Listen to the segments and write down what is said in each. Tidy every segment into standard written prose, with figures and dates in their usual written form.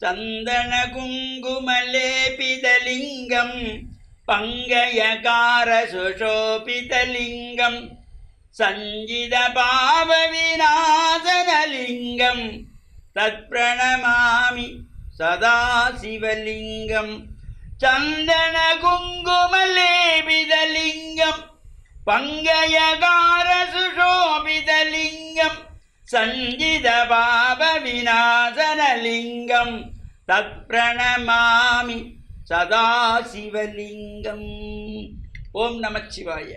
சந்தன குங்குமலேபிதலிங்கம் பங்கயகார சுஷோபிதலிங்கம் சஞ்சித பாவ விநாசனலிங்கம் தத்பிரணமாமி சதா சிவலிங்கம். சந்தன குங்குமலேபிதலிங்கம் பங்கயகார சுஷோபிதலிங்கம் சஞ்சித பாவ விநாசனலிங்கம் தத்பிரணமாமி சதா சிவலிங்கம். ஓம் நமச்சிவாய.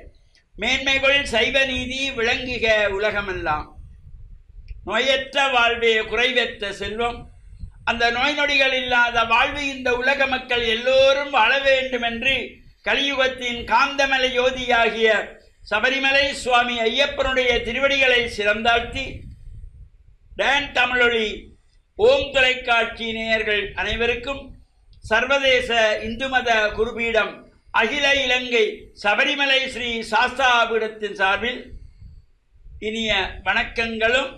மேன்மைகள் சைவ நீதி விளங்குக உலகமெல்லாம். நோயற்ற வாழ்வே குறைவற்ற செல்வம். அந்த நோய் நொடிகள் இல்லாத வாழ்வு இந்த உலக மக்கள் எல்லோரும் வாழ வேண்டும் என்று கலியுகத்தின் காந்தமலை யோதியாகிய சபரிமலை சுவாமி ஐயப்பனுடைய திருவடிகளை சிறந்தாழ்த்தி டான் தமிழொலி ஓம் தொலைக்காட்சி நேயர்கள் அனைவருக்கும் சர்வதேச இந்து மத குருபீடம் அகில இலங்கை சபரிமலை ஸ்ரீ சாஸ்தாபீடத்தின் சார்பில் இனிய வணக்கங்களும்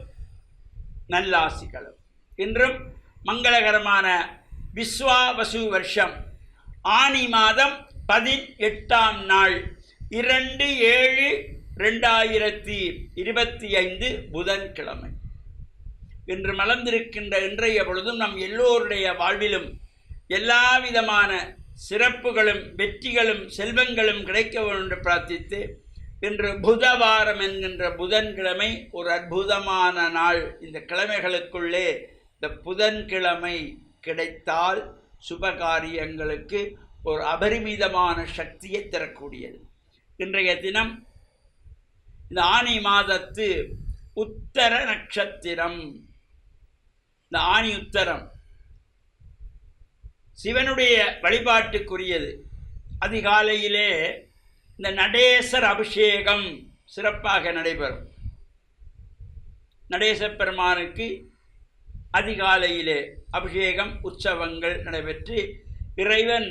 நல்லாசிகளும். இன்றும் மங்களகரமான விஸ்வாவசு வருஷம் ஆனி மாதம் 18ஆம் நாள் 2/7/2025 புதன்கிழமை. இன்று மலர்ந்திருக்கின்ற இன்றைய பொழுதும் நம் எல்லோருடைய வாழ்விலும் எல்லா விதமான சிறப்புகளும் வெற்றிகளும் செல்வங்களும் கிடைக்க வேண்டும் என்று பிரார்த்தித்து, இன்று புதவாரம் என்கின்ற புதன்கிழமை ஒரு அற்புதமான நாள். இந்த கிழமைகளுக்குள்ளே இந்த புதன்கிழமை கிடைத்தால் சுபகாரியங்களுக்கு ஒரு அபரிமிதமான சக்தியை தரக்கூடியது. இன்றைய தினம் இந்த ஆனி மாதத்து உத்தர நட்சத்திரம். இந்த ஆனி உத்தரம் சிவனுடைய வழிபாட்டுக்குரியது. அதிகாலையிலே இந்த நடேசர் அபிஷேகம் சிறப்பாக நடைபெறும். நடேச பெருமானுக்கு அதிகாலையிலே அபிஷேகம் உற்சவங்கள் நடைபெற்று இறைவன்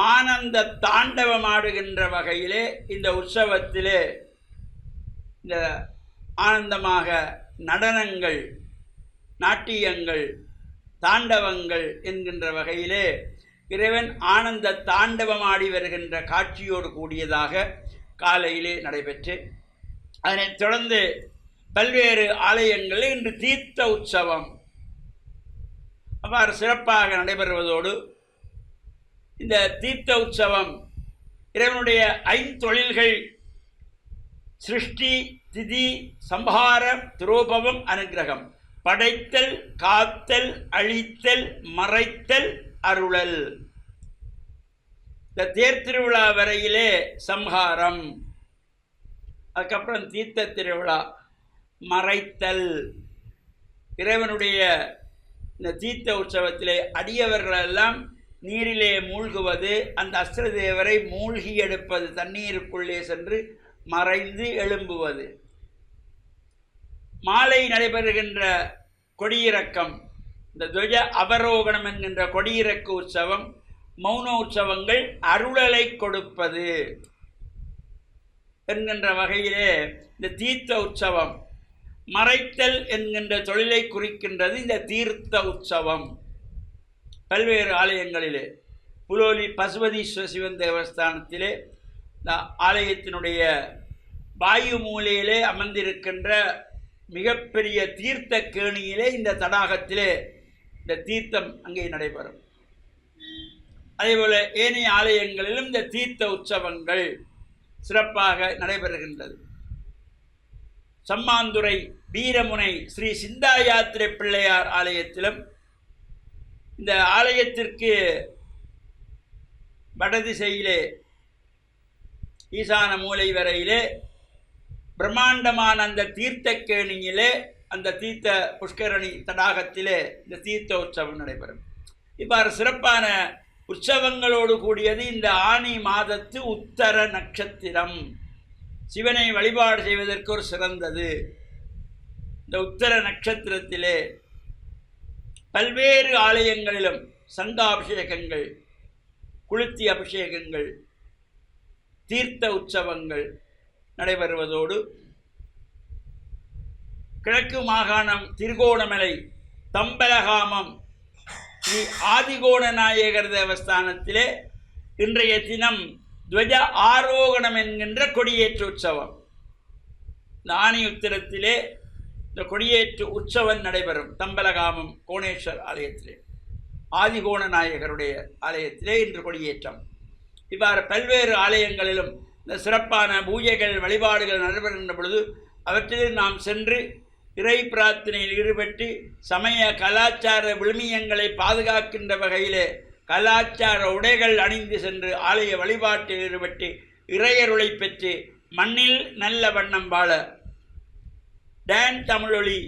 ஆனந்த தாண்டவமாடுகின்ற வகையிலே இந்த உற்சவத்திலே இந்த ஆனந்தமாக நடனங்கள், நாட்டியங்கள், தாண்டவங்கள் என்கின்ற வகையிலே இறைவன் ஆனந்த தாண்டவமாடி வருகின்ற காட்சியோடு கூடியதாக காலையிலே நடைபெற்று, அதனைத் தொடர்ந்து பல்வேறு ஆலயங்களில் இன்று தீர்த்த உற்சவம் அவ்வாறு சிறப்பாக நடைபெறுவதோடு, இந்த தீர்த்த உற்சவம் இறைவனுடைய ஐந்தொழில்கள் சிருஷ்டி, திதி, சம்ஹாரம், திரோபவம், அனுக்கிரகம், படைத்தல், காத்தல், அழித்தல், மறைத்தல், அருளல். இந்த தேர் திருவிழா வரையிலே சம்ஹாரம், அதுக்கப்புறம் தீர்த்த திருவிழா மறைத்தல். இறைவனுடைய இந்த தீர்த்த உற்சவத்திலே அடியவர்களெல்லாம் நீரிலே மூழ்குவது, அந்த அஸ்திரதேவரை மூழ்கி எடுப்பது, தண்ணீருக்குள்ளே சென்று மறைந்து எழும்புவது. மாலை நடைபெறுகின்ற கொடியிறக்கம், இந்த துவஜ அவரோகணம் என்கின்ற கொடியிறக்க உற்சவம், மௌன உற்சவங்கள், அருளலை கொடுப்பது என்கின்ற வகையிலே இந்த தீர்த்த உற்சவம். மறைத்தல் என்கின்ற தொழிலை குறிக்கின்றது இந்த தீர்த்த உற்சவம். பல்வேறு ஆலயங்களிலே புலோலி பசுபதீஸ்வர சிவன் தேவஸ்தானத்திலே இந்த ஆலயத்தினுடைய வாயு மூலையிலே அமர்ந்திருக்கின்ற மிகப்பெரிய தீர்த்த கேணியிலே இந்த தடாகத்திலே இந்த தீர்த்தம் அங்கே நடைபெறும். அதேபோல ஏனைய ஆலயங்களிலும் இந்த தீர்த்த உற்சவங்கள் சிறப்பாக நடைபெறுகின்றது. சம்மாந்துறை வீரமுனை ஸ்ரீ சிந்தா யாத்திரை பிள்ளையார் ஆலயத்திலும் இந்த ஆலயத்திற்கு வடதிசையிலே ஈசான மூலை வரையிலே பிரம்மாண்டமான அந்த தீர்த்த கேணியிலே, அந்த தீர்த்த புஷ்கரணி தடாகத்திலே இந்த தீர்த்த உற்சவம் நடைபெறும். இவ்வாறு சிறப்பான உற்சவங்களோடு கூடியது இந்த ஆனி மாதத்து உத்தர நட்சத்திரம். சிவனை வழிபாடு செய்வதற்கு ஒரு சிறந்தது. இந்த உத்தர நட்சத்திரத்திலே பல்வேறு ஆலயங்களிலும் சங்காபிஷேகங்கள், குளிர்த்தி அபிஷேகங்கள், தீர்த்த உற்சவங்கள் நடைபெறுவதோடு, கிழக்கு மாகாணம் திருகோணமலை தம்பலகாமம் ஸ்ரீ ஆதிகோண நாயகர் தேவஸ்தானத்திலே இன்றைய தினம் துவஜ ஆரோகணம் என்கின்ற கொடியேற்று உற்சவம். ஆனி உத்திரத்திலே இந்த கொடியேற்று உற்சவம் நடைபெறும். தம்பலகாமம் கோணேஸ்வர் ஆலயத்திலே, ஆதிகோண நாயகருடைய ஆலயத்திலே இன்று கொடியேற்றம். இவ்வாறு பல்வேறு ஆலயங்களிலும் இந்த சிறப்பான பூஜைகள் வழிபாடுகள் நடைபெறுகின்ற பொழுது அவற்றில் நாம் சென்று இறை பிரார்த்தனையில் ஈடுபட்டு சமய கலாச்சார விழுமியங்களை பாதுகாக்கின்ற வகையிலே கலாச்சார உடைகள் அணிந்து சென்று ஆலய வழிபாட்டில் ஈடுபட்டு இறையருளை பெற்று மண்ணில் நல்ல வண்ணம் வாழ டான் தமிழொலி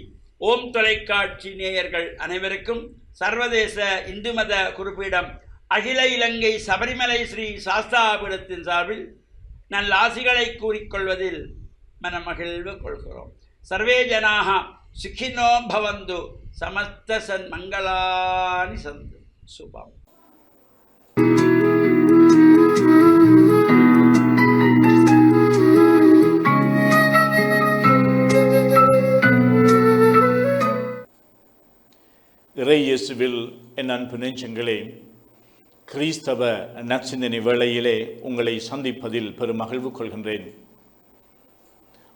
ஓம் தொலைக்காட்சி நேயர்கள் அனைவருக்கும் சர்வதேச இந்து மத குறிப்பீடம் அகில இலங்கை சபரிமலை ஸ்ரீ சாஸ்தாபீடத்தின் சார்பில் நல்ல ஆசிகளை கூறிக்கொள்வதில் மனமகிழ்வு கொள்கிறோம். சர்வே ஜனாக சுகினோ பவந்து சமஸ்த சன்மங்களானி சந்து. சுபம். இறை இயேசுவில் என் அன்பு நெஞ்சங்களே, கிறிஸ்தவ நற்சிந்தனை வேளையிலே உங்களை சந்திப்பதில் பெரும் மகிழ்வு கொள்கின்றேன்.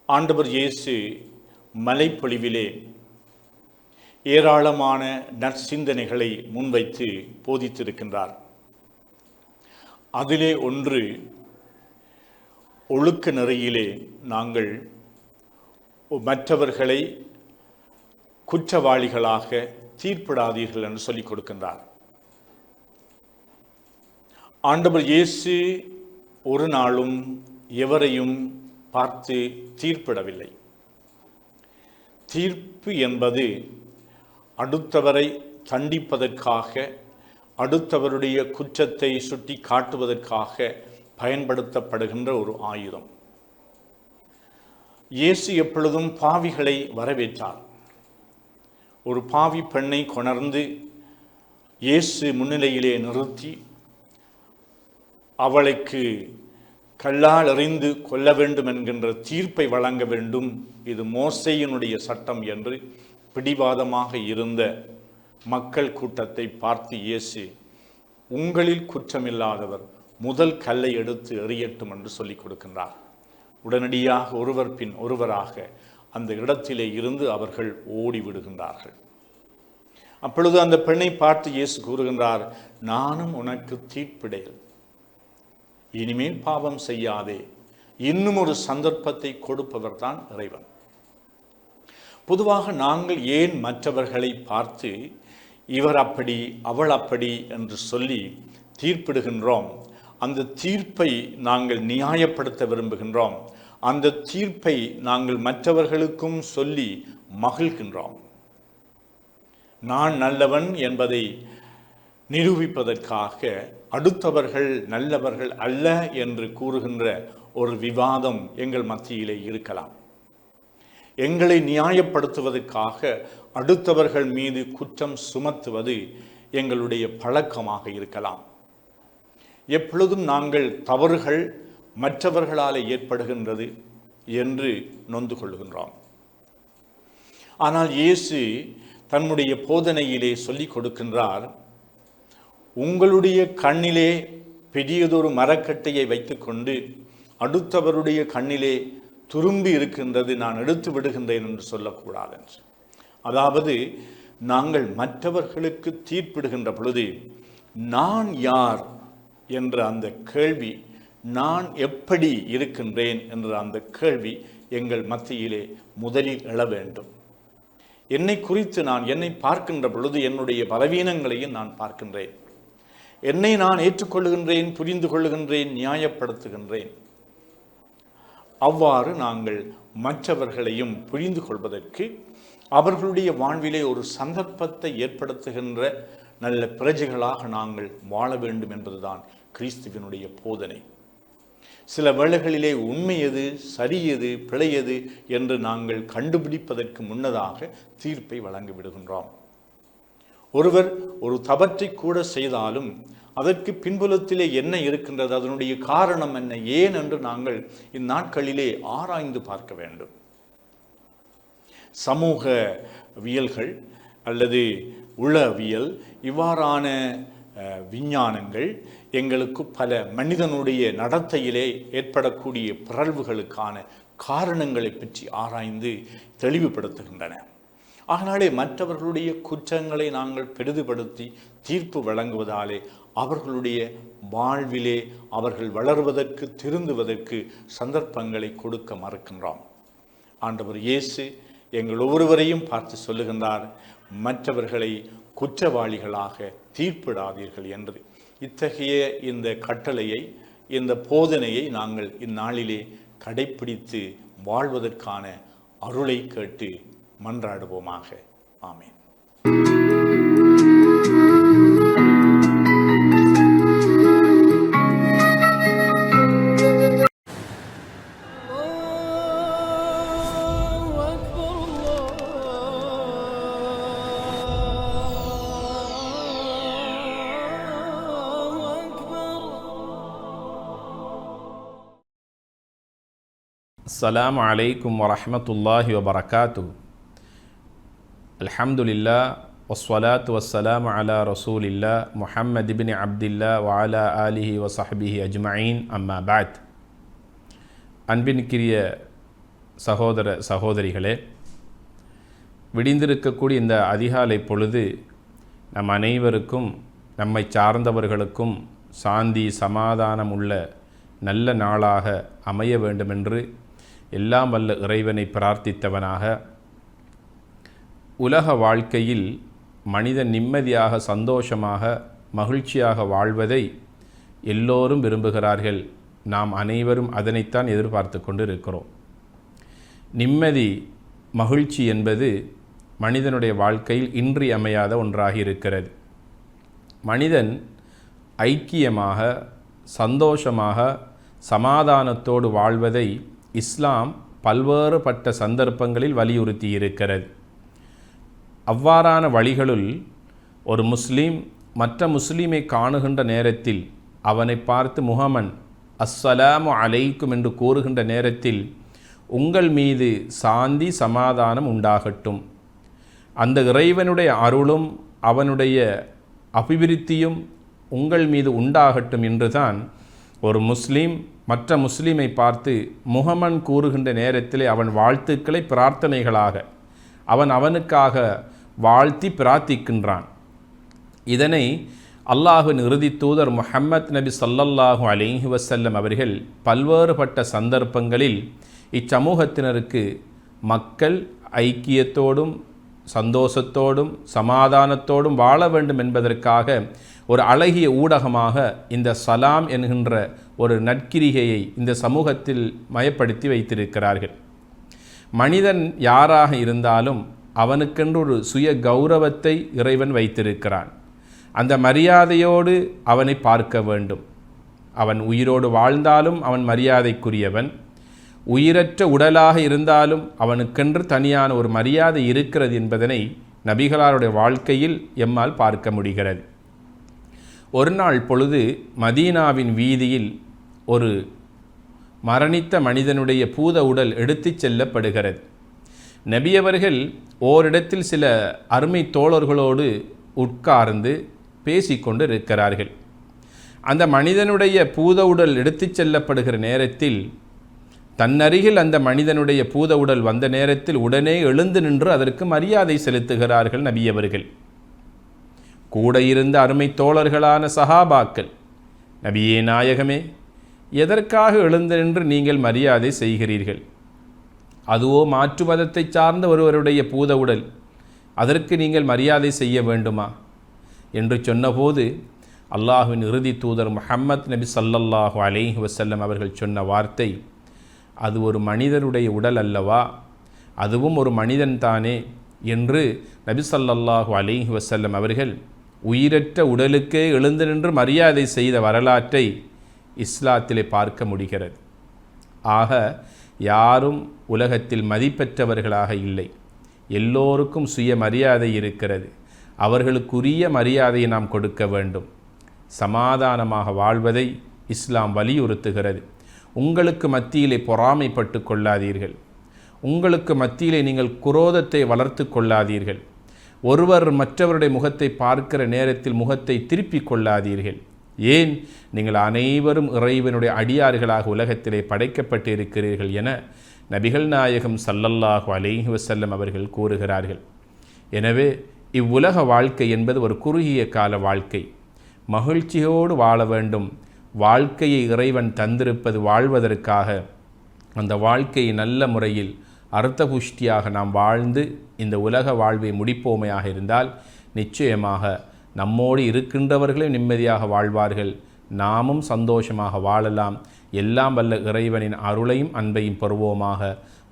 ஆண்டவர் இயேசு மலைப்பொழிவிலே ஏராளமான நற்சிந்தனைகளை முன்வைத்து போதித்திருக்கின்றார். அதிலே ஒன்று, ஒழுக்க நெறியிலே நாங்கள் மற்றவர்களை குற்றவாளிகளாக தீர்ப்பிடாதீர்கள் என்று சொல்லிக் கொடுக்கின்றார். ஆண்டவர் இயேசு ஒரு நாளும் எவரையும் பார்த்து தீர்ப்பிடவில்லை. தீர்ப்பு என்பது அடுத்தவரை தண்டிப்பதற்காக, அடுத்தவருடைய குற்றத்தை சுட்டி காட்டுவதற்காக பயன்படுத்தப்படுகின்ற ஒரு ஆயுதம். இயேசு எப்பொழுதும் பாவிகளை வரவேற்றார். ஒரு பாவி பெண்ணை கொணர்ந்து இயேசு முன்னிலையிலே நிறுத்தி அவளுக்கு கல்லால் எறிந்து கொல்ல வேண்டும் என்கின்ற தீர்ப்பை வழங்க வேண்டும், இது மோசேயினுடைய சட்டம் என்று பிடிவாதமாக இருந்த மக்கள் கூட்டத்தை பார்த்து இயேசு, உங்களில் குற்றமில்லாதவர் முதல் கல்லை எடுத்து எறியட்டும் என்று சொல்லிக் கொடுக்கின்றார். உடனடியாக ஒருவர் பின் ஒருவராக அந்த இடத்திலே இருந்து அவர்கள் ஓடிவிடுகின்றார்கள். அப்பொழுது அந்த பெண்ணை பார்த்து இயேசு கூறுகின்றார், நானும் உனக்கு தீர்ப்பிடேன், இனிமேல் பாவம் செய்யாதே. இன்னும் ஒரு சந்தர்ப்பத்தை கொடுப்பவர் தான் இறைவன். பொதுவாக நாங்கள் ஏன் மற்றவர்களை பார்த்து இவர் அப்படி அவள் அப்படி என்று சொல்லி தீர்ப்பிடுகின்றோம்? அந்த தீர்ப்பை நாங்கள் நியாயப்படுத்த விரும்புகின்றோம். அந்த தீர்ப்பை நாங்கள் மற்றவர்களுக்கும் சொல்லி மகிழ்கின்றோம். நான் நல்லவன் என்பதை நிரூபிப்பதற்காக அடுத்தவர்கள் நல்லவர்கள் அல்ல என்று கூறுகின்ற ஒரு விவாதம் எங்கள் மத்தியிலே இருக்கலாம். எங்களை நியாயப்படுத்துவதற்காக அடுத்தவர்கள் மீது குற்றம் சுமத்துவது எங்களுடைய பழக்கமாக இருக்கலாம். எப்பொழுதும் நாங்கள் தவறுகள் மற்றவர்களால் ஏற்படுகின்றது என்று நொந்து கொள்கின்றோம். ஆனால் இயேசு தன்னுடைய போதனையிலே சொல்லிக் கொடுக்கின்றார், உங்களுடைய கண்ணிலே பெரியதொரு மரக்கட்டையை வைத்துக்கொண்டு அடுத்தவருடைய கண்ணிலே துரும்பி இருக்கின்றது, நான் எடுத்து விடுகின்றேன் என்று சொல்லக்கூடாது என்று. அதாவது நாங்கள் மற்றவர்களுக்கு தீர்ப்பிடுகின்ற பொழுது நான் யார் என்ற அந்த கேள்வி, நான் எப்படி இருக்கின்றேன் என்ற அந்த கேள்வி எங்கள் மத்தியிலே முதலில் எழ வேண்டும். என்னை குறித்து நான் என்னை பார்க்கின்ற பொழுது என்னுடைய பலவீனங்களையும் நான் பார்க்கின்றேன். என்னை நான் ஏற்றுக்கொள்கின்றேன், புரிந்து கொள்கின்றேன், நியாயப்படுத்துகின்றேன். அவ்வாறு நாங்கள் மற்றவர்களையும் புரிந்து கொள்வதற்கு, அவர்களுடைய வாழ்விலே ஒரு சந்தர்ப்பத்தை ஏற்படுத்துகின்ற நல்ல பிரஜைகளாக நாங்கள் வாழ வேண்டும் என்பதுதான் கிறிஸ்துவினுடைய போதனை. சில வேளைகளிலே உண்மை எது, சரி எது, பிழை எது என்று நாங்கள் கண்டுபிடிப்பதற்கு முன்னதாக தீர்ப்பை வழங்கிவிடுகின்றோம். ஒருவர் ஒரு தவற்றை கூட செய்தாலும் அதற்கு பின்புலத்திலே என்ன இருக்கின்றது, அதனுடைய காரணம் என்ன, ஏன் என்று நாங்கள் இந்நாட்களிலே ஆராய்ந்து பார்க்க வேண்டும். சமூகவியல்கள் அல்லது உளவியல் இவ்வாறான விஞ்ஞானங்கள் எங்களுக்கு பல மனிதனுடைய நடத்தையிலே ஏற்படக்கூடிய பிறழ்வுகளுக்கான காரணங்களை பற்றி ஆராய்ந்து தெளிவுபடுத்துகின்றன. ஆகனாலே மற்றவர்களுடைய குற்றங்களை நாங்கள் பெரிதுபடுத்தி தீர்ப்பு வழங்குவதாலே அவர்களுடைய வாழ்விலே அவர்கள் வளர்வதற்கு திருந்துவதற்கு சந்தர்ப்பங்களை கொடுக்க மறுக்கின்றோம். ஆண்டவர் இயேசு எங்கள் ஒவ்வொருவரையும் பார்த்து சொல்லுகின்றார், மற்றவர்களை குற்றவாளிகளாக தீர்ப்பிடாதீர்கள் என்று. இத்தகைய இந்த கட்டளையை, இந்த போதனையை நாங்கள் இந்நாளிலே கடைப்பிடித்து வாழ்வதற்கான அருளை கேட்டு மன்றாடுவோமாக. ஆமென். அஸ்ஸலாமு அலைக்கும் வரஹ்மத்துல்லாஹி வபரகாத்துஹு. அல்ஹம்துலில்லாஹ் வஸ்ஸலாத்து வஸ்ஸலாமு அலா ரசூலில்லா முஹம்மது இப்னு அப்துல்லாஹ் வ அலா ஆலிஹி வ ஸஹ்பிஹி அஜ்மஈன். அம்மா பஅத். அன்பினுக்குரிய சகோதர சகோதரிகளே, விடிந்திருக்கக்கூடிய இந்த அதிகாலை பொழுது நம் அனைவருக்கும், நம்மை சார்ந்தவர்களுக்கும் சாந்தி சமாதானம் உள்ள நல்ல நாளாக அமைய வேண்டுமென்று எல்லாம் வல்ல இறைவனை பிரார்த்தித்தவனாக, உலக வாழ்க்கையில் மனிதன் நிம்மதியாக, சந்தோஷமாக, மகிழ்ச்சியாக வாழ்வதை எல்லோரும் விரும்புகிறார்கள். நாம் அனைவரும் அதனைத்தான் எதிர்பார்த்து கொண்டு இருக்கிறோம். நிம்மதி, மகிழ்ச்சி என்பது மனிதனுடைய வாழ்க்கையில் இன்றியமையாத ஒன்றாக இருக்கிறது. மனிதன் ஐக்கியமாக, சந்தோஷமாக, சமாதானத்தோடு வாழ்வதை இஸ்லாம் பல்வேறுபட்ட சந்தர்ப்பங்களில் வலியுறுத்தி இருக்கிறது. அவ்வாறான வழிகளுள் ஒரு முஸ்லீம் மற்ற முஸ்லீமை காணுகின்ற நேரத்தில் அவனை பார்த்து முஹம்மன் அஸ்ஸலாமு அலைக்கும் என்று கூறுகின்ற நேரத்தில் உங்கள் மீது சாந்தி சமாதானம் உண்டாகட்டும், அந்த இறைவனுடைய அருளும் அவனுடைய அபிவிருத்தியும் உங்கள் மீது உண்டாகட்டும் என்றுதான் ஒரு முஸ்லீம் மற்ற முஸ்லீமை பார்த்து முஹம்மன் கூறுகின்ற நேரத்திலே அவன் வாழ்த்துக்களை பிரார்த்தனைகளாக அவனுக்காக வாழ்த்தி பிரார்த்திக்கின்றான். இதனை அல்லாஹ்வின் இறுதி தூதர் முஹம்மத் நபி ஸல்லல்லாஹு அலைஹி வஸல்லம் அவர்கள் பல்வேறுபட்ட சந்தர்ப்பங்களில் இச்சமூகத்தினருக்கு மக்கள் ஐக்கியத்தோடும் சந்தோஷத்தோடும் சமாதானத்தோடும் வாழ வேண்டும் என்பதற்காக ஒரு அழகிய ஊடகமாக இந்த சலாம் என்கின்ற ஒரு நற்கிரிகையை இந்த சமூகத்தில் மயப்படுத்தி வைத்திருக்கிறார்கள். மனிதன் யாராக இருந்தாலும் அவனுக்கென்று ஒரு சுய கௌரவத்தை இறைவன் வைத்திருக்கிறான். அந்த மரியாதையோடு அவனை பார்க்க வேண்டும். அவன் உயிரோடு வாழ்ந்தாலும் அவன் மரியாதைக்குரியவன், உயிரற்ற உடலாக இருந்தாலும் அவனுக்கென்று தனியான ஒரு மரியாதை இருக்கிறது என்பதனை நபிகளாருடைய வாழ்க்கையில் எம்மால் பார்க்க முடிகிறது. ஒரு நாள் பொழுது மதீனாவின் வீதியில் ஒரு மரணித்த மனிதனுடைய பூத உடல் எடுத்துச் செல்லப்படுகிறது. நபியவர்கள் ஓரிடத்தில் சில அருமை தோழர்களோடு உட்கார்ந்து பேசிக்கொண்டு இருக்கிறார்கள். அந்த மனிதனுடைய பூத உடல் எடுத்துச் செல்லப்படுகிற நேரத்தில் தன்னருகில் அந்த மனிதனுடைய பூத உடல் வந்த நேரத்தில் உடனே எழுந்து நின்று அதற்கு மரியாதை செலுத்துகிறார்கள் நபியவர்கள். கூட இருந்த அருமை தோழர்களான சஹாபாக்கள், நபியே நாயகமே, எதற்காக எழுந்து நின்று நீங்கள் மரியாதை செய்கிறீர்கள்? அதுவோ மாற்று மதத்தை சார்ந்த ஒருவருடைய பூத உடல், அதற்கு நீங்கள் மரியாதை செய்ய வேண்டுமா என்று சொன்னபோது அல்லாஹ்வின் இறுதி தூதர் முஹம்மத் நபி ஸல்லல்லாஹு அலைஹி வஸல்லம் அவர்கள் சொன்ன வார்த்தை, அது ஒரு மனிதனுடைய உடல் அல்லவா, அதுவும் ஒரு மனிதன் தானே என்று நபி ஸல்லல்லாஹு அலைஹி வஸல்லம் அவர்கள் உயிரற்ற உடலுக்கே எழுந்து நின்று மரியாதை செய்த வரலாற்றை இஸ்லாத்திலே பார்க்க முடிகிறது. ஆக யாரும் உலகத்தில் மதிப்பெற்றவர்களாக இல்லை. எல்லோருக்கும் சுய மரியாதை இருக்கிறது. அவர்களுக்குரிய மரியாதையை நாம் கொடுக்க வேண்டும். சமாதானமாக வாழ்வதை இஸ்லாம் வலியுறுத்துகிறது. உங்களுக்கு மத்தியிலே பொறாமைப்பட்டு கொள்ளாதீர்கள். உங்களுக்கு மத்தியிலே நீங்கள் குரோதத்தை வளர்த்து கொள்ளாதீர்கள். ஒருவர் மற்றவருடைய முகத்தை பார்க்கிற நேரத்தில் முகத்தை திருப்பிக் கொள்ளாதீர்கள். ஏன்? நீங்கள் அனைவரும் இறைவனுடைய அடியார்களாக உலகத்திலே படைக்கப்பட்டிருக்கிறீர்கள் என நபிகள் நாயகம் ஸல்லல்லாஹு அலைஹி வஸல்லம் அவர்கள் கூறுகிறார்கள். எனவே இவ்வுலக வாழ்க்கை என்பது ஒரு குறுகிய கால வாழ்க்கை. மகிழ்ச்சியோடு வாழ வேண்டும். வாழ்க்கையை இறைவன் தந்திருப்பது வாழ்வதற்காக. அந்த வாழ்க்கையை நல்ல முறையில் அர்த்தபுஷ்டியாக நாம் வாழ்ந்து இந்த உலக வாழ்வை முடிப்போமையாக இருந்தால் நிச்சயமாக நம்மோடு இருக்கின்றவர்களே நிம்மதியாக வாழ்வார்கள். நாமும் சந்தோஷமாக வாழலாம். எல்லாம் வல்ல இறைவனின் அருளையும் அன்பையும் பெறுவோமாக.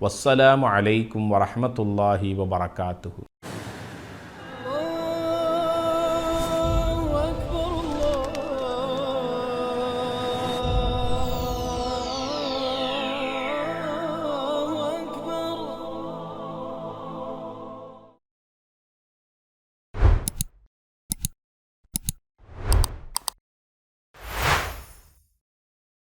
வஸ்ஸலாமு அலைக்கும் வரஹ்மத்துல்லாஹி வபரகாத்துஹு.